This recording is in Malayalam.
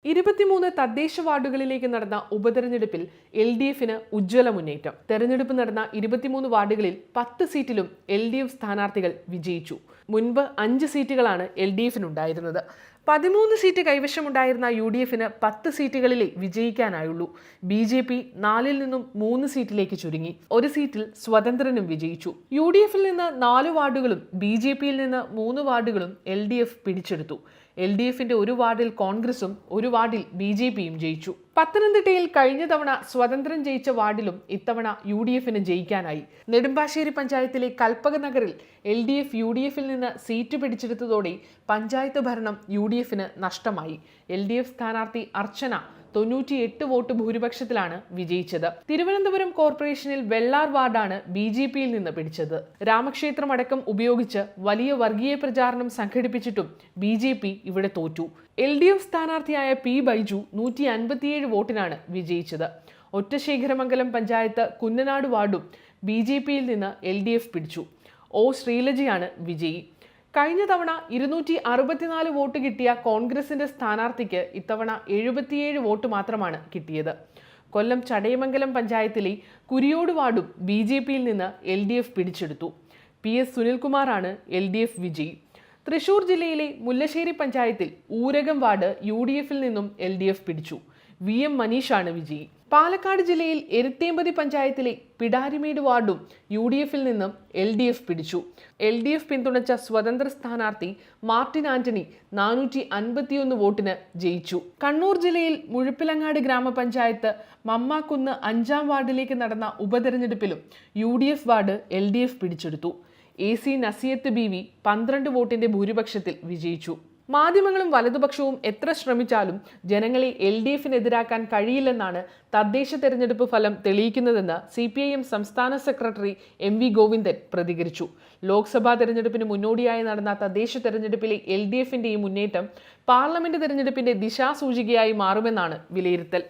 23 തദ്ദേശ വാർഡുകളിലേക്ക് നടന്ന ഉപതെരഞ്ഞെടുപ്പിൽ LDFന് ഉജ്ജ്വല മുന്നേറ്റം. തെരഞ്ഞെടുപ്പ് നടന്ന 23 വാർഡുകളിൽ 10 സീറ്റിലും LDF സ്ഥാനാർത്ഥികൾ വിജയിച്ചു. മുൻപ് 5 സീറ്റുകളാണ് LDFനുണ്ടായിരുന്നത്. 13 സീറ്റ് കൈവശമുണ്ടായിരുന്ന UDFന് 10 സീറ്റുകളിലേ വിജയിക്കാനായുള്ളൂ. BJP 4-ൽ നിന്നും 3 സീറ്റിലേക്ക് ചുരുങ്ങി. ഒരു സീറ്റിൽ സ്വതന്ത്രനും വിജയിച്ചു. UDFൽ നിന്ന് 4 വാർഡുകളും BJPയിൽ നിന്ന് 3 വാർഡുകളും LDF പിടിച്ചെടുത്തു. LDFന്റെ ഒരു വാർഡിൽ കോൺഗ്രസും ഒരു വാർഡിൽ BJPയും ജയിച്ചു. പത്തനംതിട്ടയിൽ കഴിഞ്ഞ തവണ സ്വതന്ത്രൻ ജയിച്ച വാർഡിലും ഇത്തവണ UDFന് ജയിക്കാനായി. നെടുമ്പാശ്ശേരി പഞ്ചായത്തിലെ കൽപ്പകനഗറിൽ LDF UDFൽ നിന്ന് സീറ്റ് പിടിച്ചെടുത്തതോടെ പഞ്ചായത്ത് ഭരണം UDFന് നഷ്ടമായി. LDF സ്ഥാനാർത്ഥി അർച്ചന 98 വോട്ട് ഭൂരിപക്ഷത്തിലാണ് വിജയിച്ചത്. തിരുവനന്തപുരം കോർപ്പറേഷനിൽ വെള്ളാർ വാർഡാണ് BJPയിൽ നിന്ന് പിടിച്ചത്. രാമക്ഷേത്രം അടക്കം ഉപയോഗിച്ച് വലിയ വർഗീയ പ്രചാരണം സംഘടിപ്പിച്ചിട്ടും BJP ഇവിടെ തോറ്റു. LDF സ്ഥാനാർത്ഥിയായ P. ബൈജു 157 വോട്ടിനാണ് വിജയിച്ചത്. ഒറ്റശേഖരമംഗലം പഞ്ചായത്ത് കുന്നനാട് വാർഡും BJPയിൽ നിന്ന് LDF പിടിച്ചു. O. ശ്രീലജയാണ് വിജയി. കഴിഞ്ഞ തവണ 264 വോട്ട് കിട്ടിയ കോൺഗ്രസിന്റെ സ്ഥാനാർത്ഥിക്ക് ഇത്തവണ 77 വോട്ട് മാത്രമാണ് കിട്ടിയത്. കൊല്ലം ചടയമംഗലം പഞ്ചായത്തിലെ കുരിയോട് വാർഡും BJPയിൽ നിന്ന് LDF പിടിച്ചെടുത്തു. PS സുനിൽകുമാറാണ് LDF വിജയി. തൃശൂർ ജില്ലയിലെ മുല്ലശ്ശേരി പഞ്ചായത്തിൽ ഊരകം വാർഡ് UDFൽ നിന്നും LDF പിടിച്ചു. VM മനീഷാണ് വിജയി. പാലക്കാട് ജില്ലയിൽ എരുത്തേമ്പതി പഞ്ചായത്തിലെ പിടാരിമേട് വാർഡും UDFൽ നിന്നും LDF പിടിച്ചു. LDF പിന്തുണച്ച സ്വതന്ത്ര സ്ഥാനാർത്ഥി മാർട്ടിൻ ആന്റണി 451 വോട്ടിന് ജയിച്ചു. കണ്ണൂർ ജില്ലയിൽ മുഴുപ്പിലങ്ങാട് ഗ്രാമപഞ്ചായത്ത് മമ്മാക്കുന്ന് 5-ാം വാർഡിലേക്ക് നടന്ന ഉപതെരഞ്ഞെടുപ്പിലും UDF വാർഡ് LDF പിടിച്ചെടുത്തു. AC നസിയത്ത് BV 12 വോട്ടിന്റെ ഭൂരിപക്ഷത്തിൽ വിജയിച്ചു. മാധ്യമങ്ങളും വലതുപക്ഷവും എത്ര ശ്രമിച്ചാലും ജനങ്ങളെ LDFനെതിരാക്കാൻ കഴിയില്ലെന്നാണ് തദ്ദേശ തെരഞ്ഞെടുപ്പ് ഫലം തെളിയിക്കുന്നതെന്ന് CPIM സംസ്ഥാന സെക്രട്ടറി MV ഗോവിന്ദൻ പ്രതികരിച്ചു. ലോക്സഭാ തെരഞ്ഞെടുപ്പിന് മുന്നോടിയായി നടന്ന തദ്ദേശ തെരഞ്ഞെടുപ്പിലെ LDFന്റെ ഈ മുന്നേറ്റം പാർലമെന്റ് തെരഞ്ഞെടുപ്പിന്റെ ദിശാസൂചികയായി മാറുമെന്നാണ് വിലയിരുത്തൽ.